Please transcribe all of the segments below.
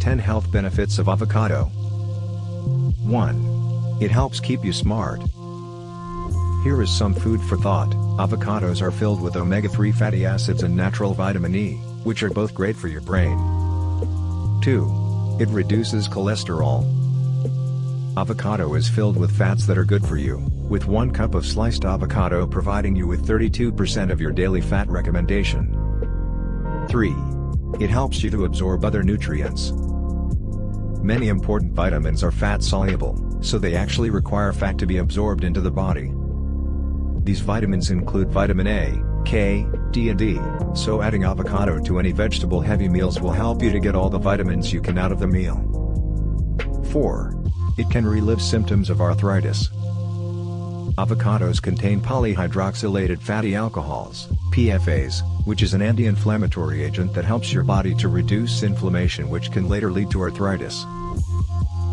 10 health benefits of avocado. 1. It helps keep you smart. Here is some food for thought. Avocados are filled with omega-3 fatty acids and natural vitamin E, which are both great for your brain. 2. It reduces cholesterol. Avocado is filled with fats that are good for you, with 1 cup of sliced avocado providing you with 32% of your daily fat recommendation. 3. It helps you to absorb other nutrients. Many important vitamins are fat-soluble, so they actually require fat to be absorbed into the body. These vitamins include vitamin A, K, D and E, so adding avocado to any vegetable-heavy meals will help you to get all the vitamins you can out of the meal. 4. It can relieve symptoms of arthritis. Avocados contain polyhydroxylated fatty alcohols, PFAs, which is an anti-inflammatory agent that helps your body to reduce inflammation, which can later lead to arthritis.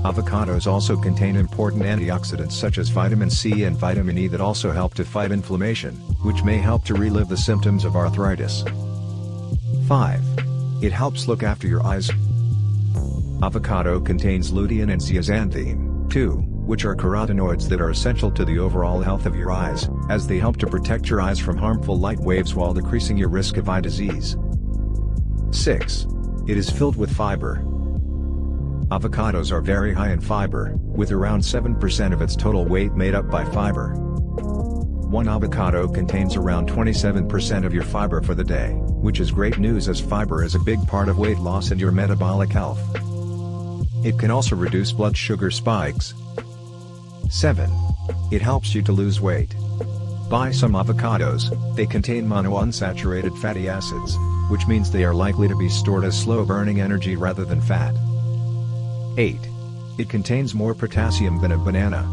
Avocados also contain important antioxidants such as vitamin C and vitamin E that also help to fight inflammation, which may help to relieve the symptoms of arthritis. 5. It helps look after your eyes. Avocado contains lutein and zeaxanthin, too, which are carotenoids that are essential to the overall health of your eyes, as they help to protect your eyes from harmful light waves while decreasing your risk of eye disease. 6. It is filled with fiber. Avocados are very high in fiber, with around 7% of its total weight made up by fiber. 1 avocado contains around 27% of your fiber for the day, which is great news as fiber is a big part of weight loss and your metabolic health. It can also reduce blood sugar spikes. 7. It helps you to lose weight. Buy some avocados, they contain monounsaturated fatty acids, which means they are likely to be stored as slow-burning energy rather than fat. 8. It contains more potassium than a banana.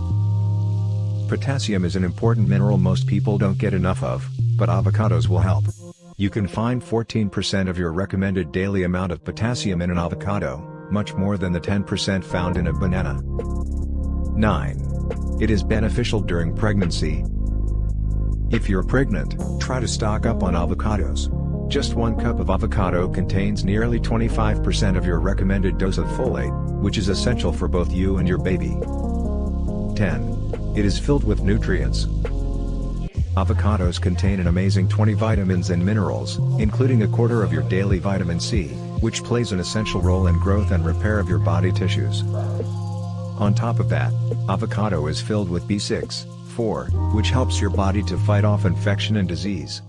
Potassium is an important mineral most people don't get enough of, but avocados will help. You can find 14% of your recommended daily amount of potassium in an avocado, much more than the 10% found in a banana. 9. It is beneficial during pregnancy. If you're pregnant, try to stock up on avocados. Just 1 cup of avocado contains nearly 25% of your recommended dose of folate, which is essential for both you and your baby. 10. It is filled with nutrients. Avocados contain an amazing 20 vitamins and minerals, including 1/4 of your daily vitamin C, which plays an essential role in growth and repair of your body tissues. On top of that, avocado is filled with B6, 4, which helps your body to fight off infection and disease.